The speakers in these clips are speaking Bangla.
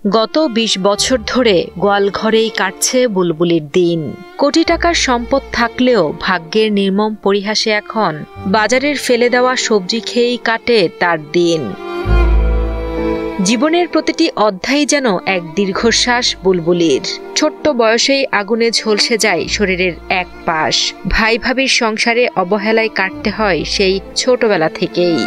গত ২০ বছর ধরে গোয়ালঘরেই কাটছে বুলবুলির দিন। কোটি টাকার সম্পদ থাকলেও ভাগ্যের নির্মম পরিহাসে এখন বাজারের ফেলে দেওয়া সবজি খেয়েই কাটে তার দিন। জীবনের প্রতিটি অধ্যায় যেন এক দীর্ঘশ্বাস বুলবুলির। ছোট্ট বয়সেই আগুনে ঝলসে যায় শরীরের এক পাশ। ভাই ভাবির সংসারে অবহেলায় কাটতে হয় সেই ছোটবেলা থেকেই।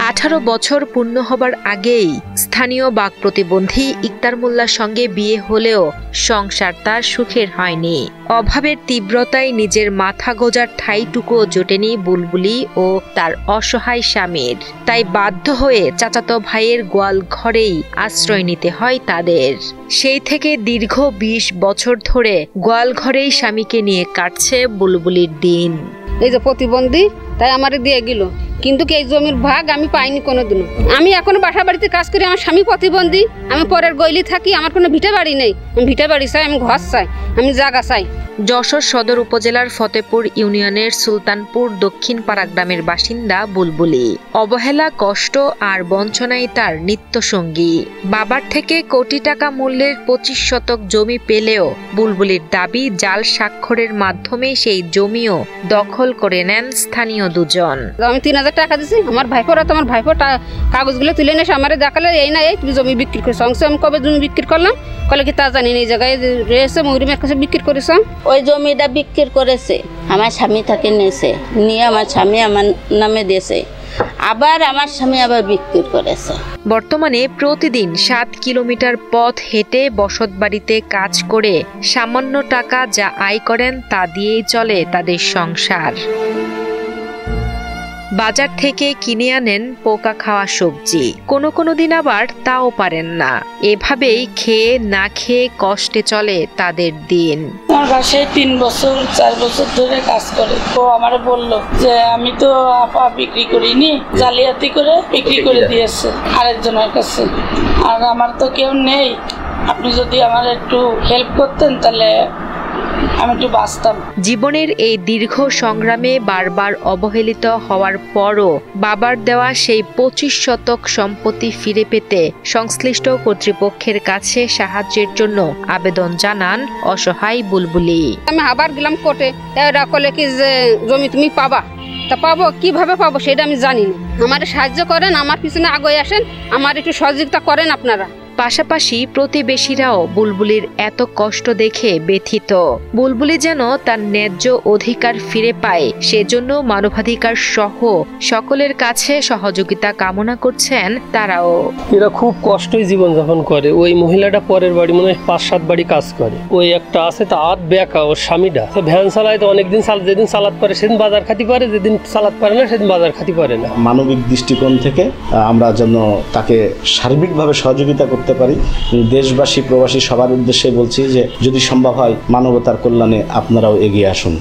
18 বছর পূর্ণ হবার আগেই স্থানীয় বাক প্রতিবন্ধী ইকতার মোল্লার সঙ্গে বিয়ে হলেও সংসার তার সুখের হয়নি। অভাবের তীব্রতায় নিজের মাথা গোজার ঠাঁইটুকুও জোটেনি বুলবুলি ও তার অসহায় স্বামীর। তাই বাধ্য হয়ে চাচাতো ভাইয়ের গোয়াল ঘরেই আশ্রয় নিতে হয় তাদের। সেই থেকে দীর্ঘ 20 বছর ধরে গোয়াল ঘরেই স্বামীকে নিয়ে কাটছে বুলবুলির দিন। এই যে প্রতিবন্ধী তাই আমারে দিয়ে গেল, কিন্তু এই জমির ভাগ আমি পাইনি কোনোদিনও। আমি এখনো বাসা বাড়িতে কাজ করি, আমার স্বামী প্রতিবন্ধী, আমি পরের গইলি থাকি, আমার কোনো ভিটা বাড়ি নেই। আমি ভিটা বাড়ি চাই, আমি ঘর চাই, আমি জায়গা চাই। যশোর সদর উপজেলার ফতেপুর ইউনিয়নের সুলতানপুর দক্ষিণ পাড়া গ্রামের বাসিন্দা বুলবুলি। অবহেলা, কষ্ট আর বঞ্চনাই তার নিত্যসঙ্গী। বাবার থেকে কোটি টাকা মূল্যের 25 শতক জমি পেলেও বুলবুলির দাবি জাল স্বাক্ষরের মাধ্যমে সেই জমিও দখল করে নেন স্থানীয় দুজন। আমি 3000 টাকা দিছি, আমার ভাইপোরা তো আমার ভাইপো কাগজগুলো তুলে নিয়ে আমারে দেখালে এই না এই তুমি জমি বিক্রি করেছো। আমি কবে জমি বিক্রি করলাম, কলে কি তা জানি না, এই জায়গায় রয়েছে মৌরিমের কাছে বিক্রি করেছ। ওই জমিটা বিক্রি করেছে, আমার স্বামী তাকে নিয়েছে, নিয়ে আমার স্বামী আমার নামে দিয়েছে, আবার আমার স্বামী আবার বিক্রি করেছে। বর্তমানে প্রতিদিন 7 কিলোমিটার পথ হেঁটে বসতবাড়িতে কাজ করে সামান্য টাকা যা আয় করেন তা দিয়েই চলে তাদের সংসার। বাজার থেকে কিনে আনেন পোকা খাওয়া সবজি, কোনো দিন আবার তাও পারেন না। এভাবেই খেয়ে না খেয়ে কষ্টে চলে তাদের দিন। আমার বাসায় 3 বছর 4 বছর ধরে কাজ করে। তো আমার বলল যে আমি তো আপা বিক্রি করিনি, জালিয়াতি করে বিক্রি করে দিয়েছে আরেকজনের কাছে, আর আমার তো কেউ নেই। আপনি যদি আমার একটু হেল্প করতেন তাহলে আমি একটু বাঁচতাম। জীবনের এই দীর্ঘ সংগ্রামে বারবার অবহেলিত হওয়ার পরও বাবার দেওয়া সেই 25 শতক সম্পত্তি ফিরে পেতে সংশ্লিষ্ট কর্তৃপক্ষের কাছে সাহায্যের জন্য আবেদন জানান অসহায় বুলবুলি। আমি আবার গেলাম কোর্টে, এরা বলে কি যে জমি তুমি পাবা, তা পাবো কিভাবে পাবো সেটা আমি জানি না। আমার সাহায্য করেন, আমার পিছনে আগে আসেন, আমার একটু সহযোগিতা করেন আপনারা। পাশাপাশি প্রতিবেশীরাও বুলবুলির এত কষ্ট দেখে ব্যথিত। বুলবুলি যেন তার ন্যায্য অধিকার ফিরে পায় সেজন্য মানবাধিকার সহ সকলের কাছে সহযোগিতা কামনা করছেন তারাও। এরা খুব কষ্টই জীবনযাপন করে। ওই মহিলাটা পরের বাড়ি মনে হয় 5-7 বাড়ি কাজ করে। ওই একটা আছে তা আধ বেকা, ওর স্বামীটা ভ্যান চালায়, তো অনেকদিন যেদিন চালাতে পারে সেদিন বাজার খাতি পারে, যেদিন চালাতে পারে না সেদিন বাজার খাতি পারে না। মানবিক দৃষ্টিকোণ থেকে আমরা যেন তাকে সার্বিকভাবে সহযোগিতা করতে পারি। দেশবাসী প্রবাসী সবার উদ্দেশ্যে বলছি যে যদি সম্ভব হয় মানবতার কল্যাণে আপনারাও এগিয়ে আসুন।